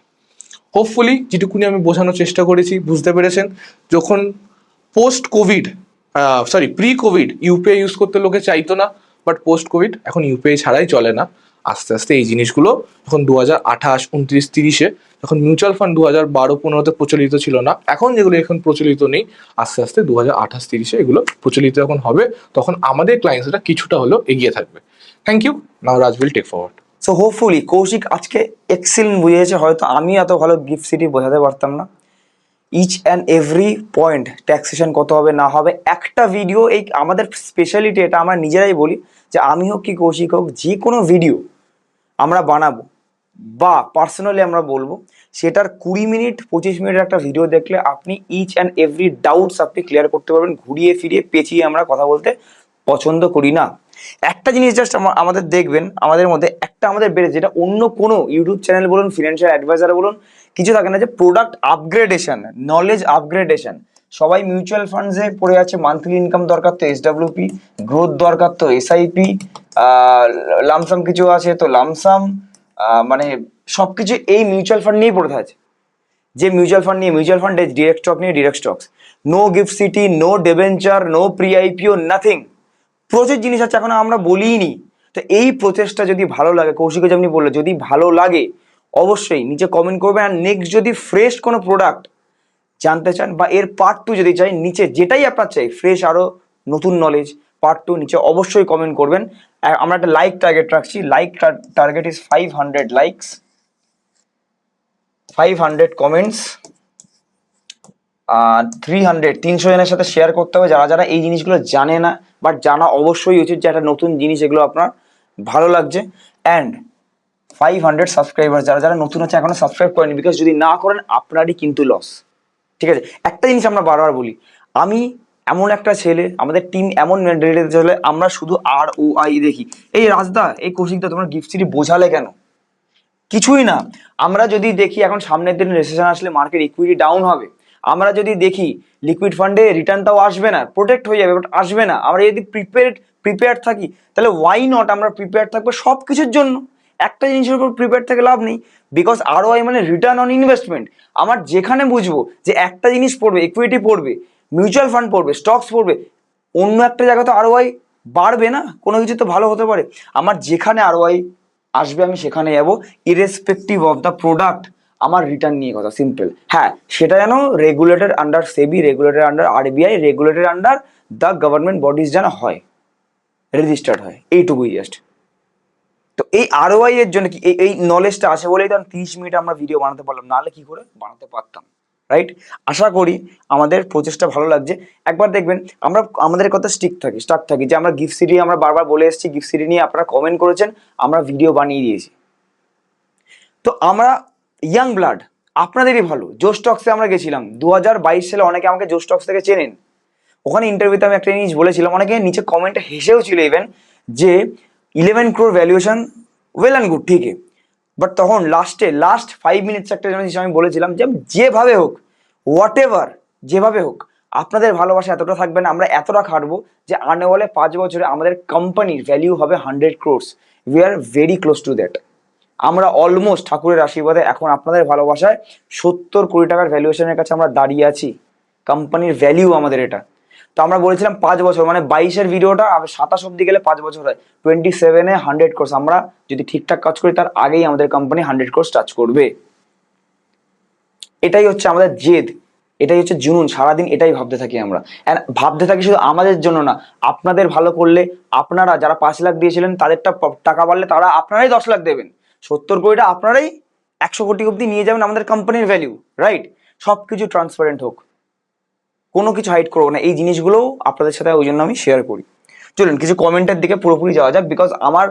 হোপফুলি যেটুকুনি আমি বোঝানোর চেষ্টা করেছি বুঝতে পেরেছেন। যখন post Covid, pre Covid UPI use করতে লোকে চাইতো না, বাট পোস্ট কোভিড এখন ইউপিআই ছাড়াই চলে না। আস্তে আস্তে এই জিনিসগুলো এখন 2028, 29, 30-এ, যখন মিউচুয়াল ফান্ড 2012-15-তে প্রচলিত ছিল না, এখন যেগুলো এখন প্রচলিত নেই, আস্তে আস্তে 2028, 30-এ এগুলো প্রচলিত এখন হবে। তখন আমাদের ক্লায়েন্টসরা কিছুটা হলেও এগিয়ে থাকবে। Thank you. Now Raj will take forward. So hopefully Kaushik আজকে এক্সেলেন্ট বুঝিয়েছে, হয়তো আমি এত ভালো গিফট সিটি বোঝাতে পারতাম না। Each and every point, taxation কত হবে না হবে, একটা ভিডিও, এই আমাদের স্পেশালিটি এটা আমরা নিজেরাই বলি যে আমি হোক কি কৌশিক হোক, যে কোনো ভিডিও আমরা বানাবো বা পার্সোনালি আমরা বলবো, সেটার 20 মিনিট 25 মিনিটের একটা ভিডিও দেখলে আপনি ইচ অ্যান্ড এভরি ডাউটস আপনি ক্লিয়ার করতে পারবেন। ঘুরিয়ে ফিরিয়ে পেঁচিয়ে আমরা কথা বলতে পছন্দ করি না। একটা জিনিস জাস্ট আমাদের দেখবেন, আমাদের মধ্যে একটা আমাদের বেড়ে, যেটা অন্য কোনো ইউটিউব চ্যানেল বলুন, ফিনান্সিয়াল অ্যাডভাইজার বলুন, কিছু থাকে না, যে প্রোডাক্ট আপগ্রেডেশন, নলেজ আপগ্রেডেশন। সবাই মিউচুয়াল ফান্ডসে পড়ে আছে, মান্থলি ইনকাম দরকার তো SWP, গ্রোথ দরকার তো SIP, লামসাম কিছু আছে তো লামসাম, মানে সবকিছু এই মিউচুয়াল ফান্ড নিয়েই পড়ে থাকে। যে মিউচুয়াল ফান্ডে ডিরেক্ট স্টক নিয়ে direct stocks, no gift city, no debenture, no pre IPO, nothing. প্রচুর জিনিস আছে এখন আমরা বলিনি। তো এই প্রচেষ্টা যদি ভালো লাগে, কৌশিক যেমনি বললো, যদি ভালো লাগে অবশ্যই নিচে কমেন্ট করবেন। আর নেক্সট যদি ফ্রেশ কোনো প্রোডাক্ট জানতে চান বা এর পার্ট 2 যদি চাই, নিচে যেটাই আপনার চাই, ফ্রেশ আরো নতুন নলেজ, পার্ট 2 নিচে অবশ্যই কমেন্ট করবেন। আর আমরা একটা লাইক টার্গেট রাখছি, like target is 500 likes, 500 comments, 300 জনের সাথে শেয়ার করতে হবে যারা যারা এই জিনিসগুলো জানে না, বাট জানা অবশ্যই উচিত যে একটা নতুন জিনিস এগুলো আপনার ভালো লাগছে। অ্যান্ড 500 সাবস্ক্রাইবার যারা যারা নতুন আছে এখনো সাবস্ক্রাইব করেনি, বিকজ যদি না করেন আপনারই কিন্তু লস। ঠিক আছে, একটা জিনিস আমরা বারবার বলি, আমি এমন একটা ছেলে, আমাদের টিম এমন মেন্টালিটিতে চলে, আমরা শুধু ROI দেখি। এই রাজদা, এই কৌশিকদা, তোমার গিফট সিটি বোঝালে কেন? কিছুই না। আমরা যদি দেখি এখন সামনের দিন রিসেশন আসলে মার্কেট ইকুইটি ডাউন হবে, আমরা যদি দেখি লিকুইড ফান্ডে রিটার্নটাও আসবে না, প্রোটেক্ট হয়ে যাবে বাট আসবে না, আমরা যদি প্রিপেয়ার থাকি, তাহলে ওয়াই নট আমরা প্রিপেয়ার থাকবো সব কিছুর জন্য। একটা জিনিসের উপর প্রিপেয়ার থেকে লাভ নেই, বিকজ ROI মানে রিটার্ন অন ইনভেস্টমেন্ট। আমার যেখানে বুঝবো যে একটা জিনিস পড়বে, ইকুইটি পড়বে, মিউচুয়াল ফান্ড পড়বে, স্টকস পড়বে, অন্য একটা জায়গায় তো ROI বাড়বে না, কোনো কিছু তো ভালো হতে পারে। আমার যেখানে ROI আসবে আমি সেখানে যাবো, ইরেসপেক্টিভ অফ দ্য প্রোডাক্ট। আমার রিটার্ন নিয়ে কথা, সিম্পল। হ্যাঁ, সেটা যেন regulated under SEBI, regulated under RBI, regulated under the government bodies যেন হয়, রেজিস্টার্ড হয়, এইটুকুই জাস্ট। তো এই ROI এর জন্য কি এই নলেজটা আছে বলেই তো 30 মিনিট আমরা ভিডিও বানাতে পারলাম, নাহলে কি করে বানাতে পারতাম, রাইট? আশা করি আমাদের প্রচেষ্টা ভালো লাগছে। একবার দেখবেন আমরা আমাদের কথা স্টাক থাকি যে আমরা গিফট সিটি আমরা বারবার বলে এসেছি, গিফট সিটি নিয়ে আপনারা কমেন্ট করেছেন, আমরা ভিডিও বানিয়ে দিয়েছি। তো আমরা ইয়াং ব্লাড, আপনাদেরই ভালো। জো স্টকসে আমরা গেছিলাম 2022 সালে, অনেকে আমাকে জো স্টকস থেকে চেনেন। ওখানে ইন্টারভিউতে আমি একটা জিনিস বলেছিলাম, অনেকে নিচে কমেন্টে হেসেও ছিল ইভেন, যে 11 crore valuation, well and good, ঠিকই, বাট তখন লাস্ট 5 মিনিটস একটা জিনিস আমি বলেছিলাম যে যেভাবে হোক, হোয়াট এভার, যেভাবে হোক আপনাদের ভালোবাসা এতটা থাকবে না, আমরা এতটা খাটবো যে আনে বলে 5 বছরে আমাদের কোম্পানির ভ্যালিউ হবে 100 crores। We are very close to that. আমরা অলমোস্ট ঠাকুরের আশীর্বাদে এখন আপনাদের ভালোবাসায় 70 কোটি টাকার ভ্যালুয়েশনের কাছে আমরা দাঁড়িয়ে আছি। কোম্পানির ভ্যালিউ আমাদের এটা। তো আমরা বলেছিলাম 5 বছর, মানে 22-এর ভিডিওটা 27 অব্দি গেলে 5 বছর হয়, 27-এ 100 crores। আমরা যদি ঠিকঠাক কাজ করি তার আগেই আমাদের কোম্পানি 100 crores টাচ করবে। এটাই হচ্ছে আমাদের জেদ, এটাই হচ্ছে জুনুন, সারাদিন এটাই ভাবতে থাকি আমরা। And ভাবতে থাকি শুধু আমাদের জন্য না, আপনাদের ভালো করলে, আপনারা যারা 5 লাখ দিয়েছিলেন তাদেরটা টাকা বাড়লে তারা আপনারাই 10 লাখ দেবেন, 70 কোটিটা আপনারাই 100 কোটি অব্দি নিয়ে যাবেন আমাদের কোম্পানির ভ্যালিউ, রাইট? সবকিছু ট্রান্সপারেন্ট হোক, কোনো কিছু হাইড করবো না, এই জিনিসগুলোও আপনাদের সাথে ওই জন্য আমি শেয়ার করি। চলুন কিছু কমেন্টের দিকে পুরোপুরি যাওয়া যাক, বিকজ আমার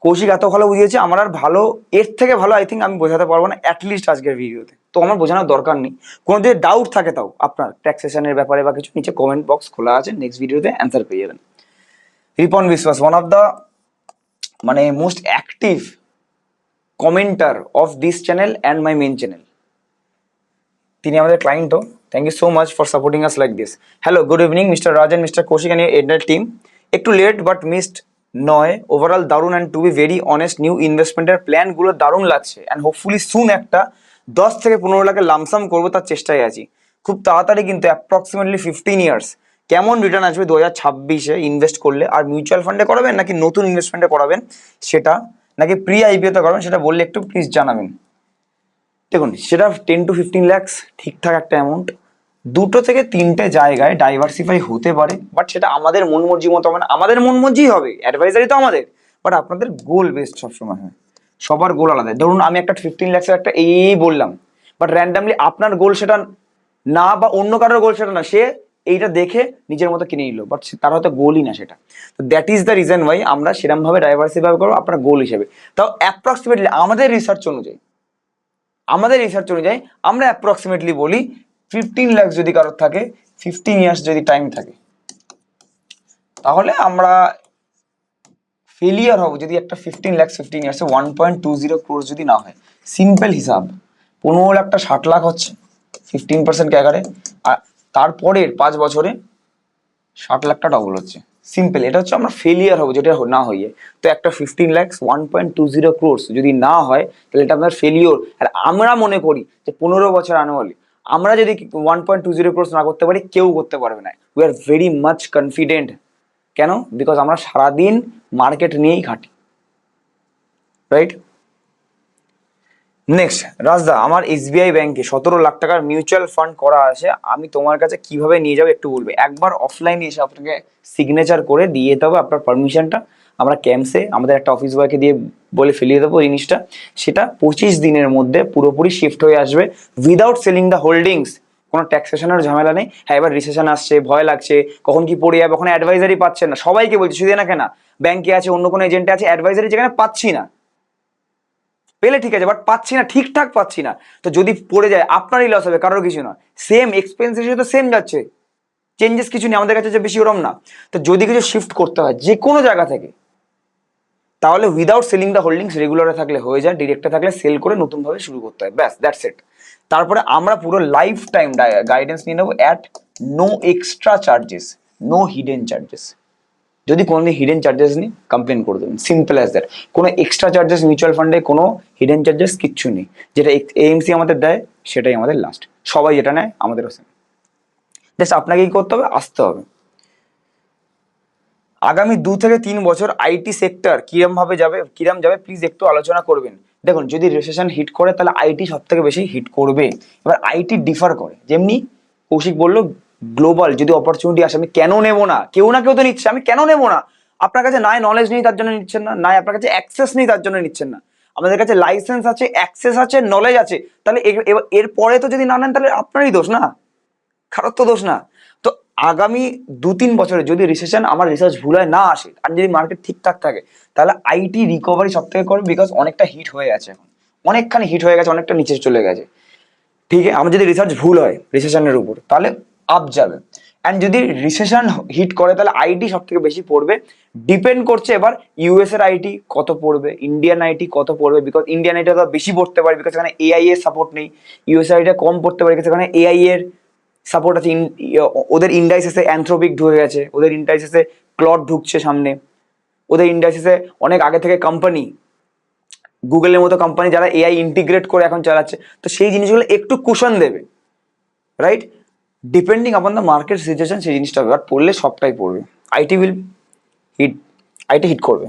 কৌশিক এত ভালো বুঝিয়েছে, আমার আর ভালো, এর থেকে ভালো আই থিঙ্ক আমি বোঝাতে পারবো না, অ্যাটলিস্ট আজকের ভিডিওতে। তো আমার বোঝানোর দরকার নেই। কোনো যদি ডাউট থাকে তাও আপনার ট্যাক্সেশনের ব্যাপারে বা কিছু, নিচে কমেন্ট বক্স খোলা আছে, নেক্সট ভিডিওতে অ্যান্সার পেয়ে যাবেন। Ripon Biswas, one of the মানে most active commenter of this channel and my main channel, তিনি আমাদের ক্লায়েন্টও। Thank you so much for supporting us like this. Hello, good evening mister Rajen, mister Kaushik and entire team. একটু late but missed নয়, overall দারুণ। And to be very honest, new ইনভেস্টমেন্টের প্ল্যানগুলো দারুণ লাগছে। অ্যান্ড হোপফুলি সুন একটা 10 থেকে 15 লাখের লামসাম করবো, তার চেষ্টায় আছি খুব তাড়াতাড়ি, কিন্তু অ্যাপ্রক্সিমেটলি 15 ইয়ার্স। কেমন রিটার্ন আসবে 2026-এ ইনভেস্ট করলে? আর মিউচুয়াল ফান্ডে করাবেন নাকি নতুন ইনভেস্টমেন্টে করাবেন সেটা, নাকি প্রি আইপিওতে করাবেন সেটা বললে একটু প্লিজ জানাবেন। দেখুন, সেটা 10 to 15 lakhs ঠিকঠাক একটা অ্যামাউন্ট, 2 থেকে 3টে জায়গায় ডাইভার্সিফাই হতে পারে, বাট সেটা আমাদের মন মর্জি মতো হবে না। আমাদের মন মর্জি হবে, অ্যাডভাইজারি তো আমাদের, বাট আপনাদের গোল বেসড সবসময় হয়, সবার গোল আলাদা। ধরুন আমি একটা 15 lakhs-এর একটা এই বললাম, বাট র্যান্ডামলি আপনার গোল সেটা না, বা অন্য কারোর গোল সেটা না, সে এইটা দেখে নিজের মতো কিনে নিল, বাট তার হয়তো গোলই না সেটা। তো that is the reason why আমরা সেরকম ভাবে ডাইভার্সিফাই করবো আপনার গোল হিসেবে। তাও অ্যাপ্রক্সিমেটলি আমাদের রিসার্চ অনুযায়ী আমরা অ্যাপ্রক্সিমেটলি বলি 15 লাখ যদি কারোর থাকে, 15 ইয়ার্স যদি টাইম থাকে, তাহলে আমরা ফেলিয়ার হব যদি একটা 15 লাখ 15 ইয়ার্সে 1.20 crores যদি না হয়। সিম্পল হিসাব, 15 লাখটা 60 লাখ হচ্ছে 15% ক্যাগারে, আর তারপরের 5 বছরে 60 লাখটা ডবল হচ্ছে। সিম্পল, এটা হচ্ছে আমরা ফেলিয়ার হবো যেটা না হইয়ে। তো একটা 15 lakhs 1.20 crores যদি না হয় তাহলে এটা আপনার ফেলিওর। আর আমরা মনে করি যে 15 বছর আনুয়ালি আমরা যদি 1.20 crores না করতে পারি, কেউ করতে পারবে না। We are very much confident. কেন? বিকজ আমরা সারাদিন মার্কেট নিয়েই ঘাঁটি, রাইট? নেক্সট, রাজদা, আমার এসবিআই ব্যাংকে 17 লাখ টাকার মিউচুয়াল ফান্ড করা আছে, আমি তোমার কাছে কিভাবে নিয়ে যাবো একটু বলবে? একবার অফলাইনে এসে আপনাকে সিগনেচার করে দিয়ে যেতে হবে আপনার পারমিশনটা। আমরা ক্যাম্পসে আমাদের একটা অফিস বয়কে দিয়ে বলে ফেলিয়ে দেবো জিনিসটা। সেটা 25 দিনের মধ্যে পুরোপুরি শিফট হয়ে আসবে উইদাউট সেলিং দ্য হোল্ডিংস। কোনো ট্যাক্সেশনের ঝামেলা নেই। হ্যাঁ, এবার রিসেশন আসছে, ভয় লাগছে, কখন কি পড়ে যাবে, ওখানে অ্যাডভাইজারি পাচ্ছেন না। সবাইকে বলছি, শুধু না কেন, ব্যাংকে আছে, অন্য কোনো এজেন্টে আছে, অ্যাডভাইজারি যেখানে পাচ্ছি না, পেলে ঠিক আছে, বাট পাচ্ছি না, ঠিকঠাক পাচ্ছি না। তো যদি পড়ে যায় আপনারই লস হবে, কারোর কিছু না। সেম এক্সপেন্স রেশিও তো সেম যাচ্ছে, চেঞ্জেস কিছু নেই আমাদের কাছে যে বেশি ওরম না। তো যদি কিছু শিফট করতে হয় যে কোনো জায়গা থেকে, তাহলে উইদাউট সেলিং দ্য হোল্ডিংস রেগুলারে থাকলে হয়ে যায়, ডিরেক্টে থাকলে সেল করে নতুনভাবে শুরু করতে হয়, ব্যাস, দ্যাটস ইট। তারপরে আমরা পুরো লাইফ টাইম গাইডেন্স নিয়ে নেবো at no extra charges, no hidden charges. যদি কোনোদিন হিডেন চার্জেস নিই, কমপ্লেন করে দেবেন, সিম্পল অ্যাজ দ্যাট। কোনো এক্সট্রা চার্জেস মিউচুয়াল ফান্ডে, কোনো হিডেন চার্জেস কিচ্ছু নেই। যেটা এএমসি আমাদের দেয় সেটাই আমাদের লাস্ট, সবাই যেটা নেয় আমাদেরও সেম। জাস্ট আপনাকে কি করতে হবে? আসতে হবে। আগামী 2 থেকে 3 বছর আইটি সেক্টর কিরম যাবে প্লিজ একটু আলোচনা করবেন। দেখুন, যদি রিসেশন হিট করে তাহলে আইটি সব থেকে বেশি হিট করবে। এবার আইটি ডিফার করে, যেমনি কৌশিক বললো গ্লোবাল যদি অপরচুনিটি আসে আমি কেন নেবো না? কেউ না কেউ তো নিচ্ছে, আমি কেন নেবো না? আপনার কাছে নাই নলেজ নেই তার জন্য নিচ্ছেন না, নাই আপনার কাছে অ্যাক্সেস নেই তার জন্য নিচ্ছেন না। আমাদের কাছে লাইসেন্স আছে, অ্যাক্সেস আছে, নলেজ আছে। তাহলে এর পরে তো যদি না নেন তাহলে আপনারই দোষ না, কারোর তো দোষ না। তো আগামী 2-3 বছরে যদি রিসেশন, আমার রিসার্চ ভুল হয়, না আসে, আর যদি মার্কেট ঠিকঠাক থাকে, তাহলে আইটি রিকভারি সব থেকে করবে। বিকজ অনেকটা হিট হয়ে গেছে এখন, অনেকখানি হিট হয়ে গেছে, অনেকটা নিচে চলে গেছে। ঠিক আছে, আমার যদি রিসার্চ ভুল হয় রিসেশনের উপর, তাহলে আপ যাবে। অ্যান্ড যদি রিসেশন হিট করে তাহলে আইটি সব থেকে বেশি পড়বে। ডিপেন্ড করছে এবার ইউএস এর আইটি কত পড়বে, ইন্ডিয়ান আইটি কত পড়বে। বিকজ ইন্ডিয়ান আইটি তো বেশি পড়তে পারে, বিকজ এখানে এআই এর সাপোর্ট নেই। ইউএস আইটিটা কম পড়তে পারে, বিকজ এখানে এআই এর সাপোর্ট আছে। ওদের ইন্ডাইসেসে অ্যান্থ্রোপিক ঢুকে গেছে, ওদের ইন্ডাইসেসে ক্লড ঢুকছে সামনে, ওদের ইন্ডাইসেসে অনেক আগে থেকে কোম্পানি, গুগলের মতো কোম্পানি যারা এআই ইন্টিগ্রেট করে এখন চালাচ্ছে। তো সেই জিনিসগুলো একটু কুশন দেবে, right? Depending upon the market situation সেই জিনিসটা হবে। বাট পড়লে সবটাই পড়বে। IT will hit, IT hit করবে।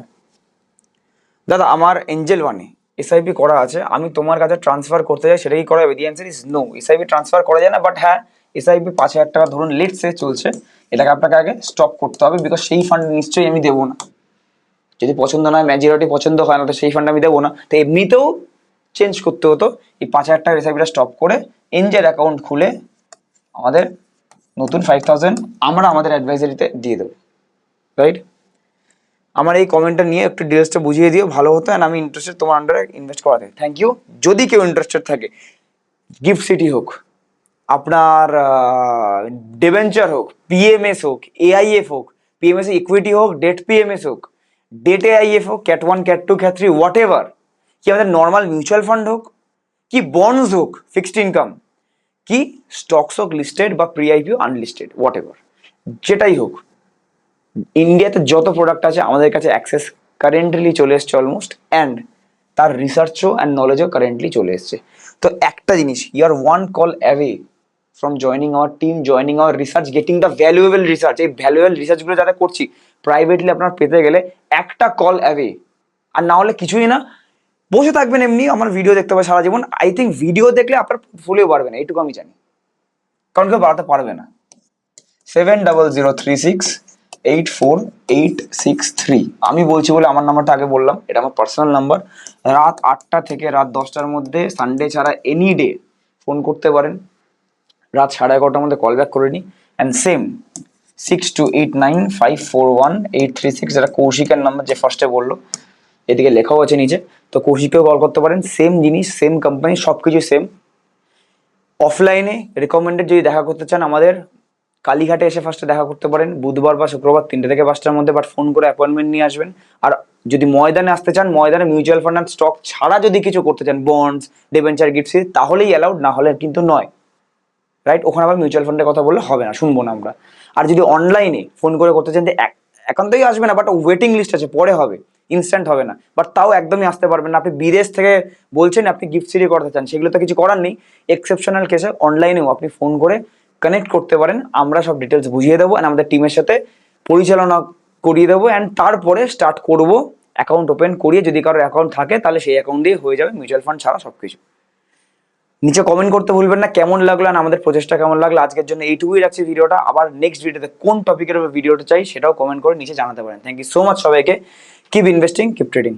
দাদা, আমার এঞ্জেল ওয়ানে এসআইপি করা আছে, আমি তোমার কাছে ট্রান্সফার করতে চাই, সেটা কি করা যাবে? The answer is no, SIP transfer করা যায় না। বাট হ্যাঁ, এসআইপি 5,000 টাকা ধরুন লেটস সে চলছে, এটাকে আপনাকে আগে স্টপ করতে হবে। বিকজ সেই ফান্ড নিশ্চয়ই আমি দেবো না, যদি পছন্দ নয়, মেজরিটি পছন্দ হয় না, তো সেই ফান্ড আমি দেবো না। তো এমনিতেও চেঞ্জ করতে হতো। এই 5,000 টাকার এসআইপিটা স্টপ করে এঞ্জেল অ্যাকাউন্ট খুলে আমাদের নতুন 5,000 আমরা আমাদের অ্যাডভাইজারিতে দিয়ে দেবো, রাইট? আমার এই কমেন্টটা নিয়ে একটু ডিটেলসটা বুঝিয়ে দিও, ভালো হতো। অ্যান্ড আমি ইন্টারেস্টেড তোমার আন্ডারে ইনভেস্ট করাতে, থ্যাংক ইউ। যদি কেউ ইন্টারেস্টেড থাকে, গিফট সিটি হোক, আপনার ডিবেঞ্চার হোক, পিএমএস হোক, এআইএফ হোক, পিএমএস ইকুইটি হোক, ডেট পিএমএস হোক, ডেট এআইএফ হোক, cat 1, cat 2, cat 3, what ever, কি আমাদের নর্মাল মিউচুয়াল ফান্ড হোক, কি বন্ডস হোক, ফিক্সড ইনকাম, কি স্টকস হোক, লিস্টেড বা pre IPO, unlisted, what ever, যেটাই হোক, ইন্ডিয়াতে যত প্রোডাক্ট আছে আমাদের কাছে অ্যাক্সেস কারেন্টলি চলে এসছে অলমোস্ট। অ্যান্ড তার রিসার্চও অ্যান্ড নলেজও কারেন্টলি চলে এসছে। তো একটা জিনিস, you are one call away from joining our team, joining our research, getting the valuable research. এই ভ্যালুয়েবল রিসার্চগুলো যারা করছি প্রাইভেটলি আপনার পেতে গেলে একটা কল অ্যাওয়ে। আর না হলে কিছুই না, বসে থাকবেন এমনি, আমার ভিডিও দেখতে হবে সারা জীবন। আই থিঙ্ক ভিডিও দেখলে আপনার ফুলেও বাড়বে না, এইটুকু আমি জানি, কারণ কেউ বাড়াতে পারবে না। 7003684863, আমি বলছি বলে আমার নাম্বারটা আগে বললাম, এটা আমার পার্সোনাল নাম্বার। রাত 8টা থেকে রাত 10টার মধ্যে, সানডে ছাড়া এনি ডে ফোন করতে পারেন। রাত 11:30টার মধ্যে কল ব্যাক করে নিই। অ্যান্ড সেম 6289541836, যেটা কৌশিকের নাম্বার, যে ফার্স্টে বললো, এদিকে লেখাও আছে নিচে। তো কৌশিককেও কল করতে পারেন, সেম জিনিস, সেম কোম্পানি, সব কিছু সেম। অফলাইনে রেকমেন্ডেড যদি দেখা করতে চান, আমাদের কালীঘাটে এসে ফার্স্টে দেখা করতে পারেন, বুধবার বা শুক্রবার 3টে থেকে 5টার মধ্যে। বাট ফোন করে অ্যাপয়েন্টমেন্ট নিয়ে আসবেন। আর যদি ময়দানে আসতে চান, ময়দানে মিউচুয়াল ফান্ড অ্যান্ড স্টক ছাড়া যদি কিছু করতে চান, বন্ডস, ডিবেঞ্চার, গিফট, তাহলেই অ্যালাউড, না হলে কিন্তু নয়, রাইট? ওখানে আবার মিউচুয়াল ফান্ডের কথা বললে হবে না, শুনবো না আমরা। আর যদি অনলাইনে ফোন করে করতে চান যে এখন থেকেই আসবে না, বাট ওয়েটিং লিস্ট আছে, পরে হবে, ইনস্ট্যান্ট হবে না। বাট তাও একদমই আসতে পারবেন না। আপনি বিদেশ থেকে বলছেন আপনি গিফট সিটি করতে চান, সেগুলো তো কিছু করার নেই। এক্সেপশনাল কেসে অনলাইনেও আপনি ফোন করে কানেক্ট করতে পারেন, আমরা সব ডিটেলস বুঝিয়ে দেবো অ্যান্ড আমাদের টিমের সাথে পরিচালনা করিয়ে দেবো, অ্যান্ড তারপরে স্টার্ট করব অ্যাকাউন্ট ওপেন করিয়ে। যদি কারোর অ্যাকাউন্ট থাকে তাহলে সেই অ্যাকাউন্ট দিয়ে হয়ে যাবে, মিউচুয়াল ফান্ড ছাড়া সবকিছু। নিচে কমেন্ট করতে ভুলবেন না কেমন লাগলো আর আমাদের প্রচেষ্টা কেমন লাগলো। আজকের জন্য এইটুকুই রাখছি ভিডিওটা। আবার নেক্সট ভিডিওতে কোন টপিকের উপর ভিডিওটা চাই সেটাও কমেন্ট করে নিচে জানাতে পারেন। থ্যাংক ইউ সো মাচ সবাইকে। Keep investing, keep trading.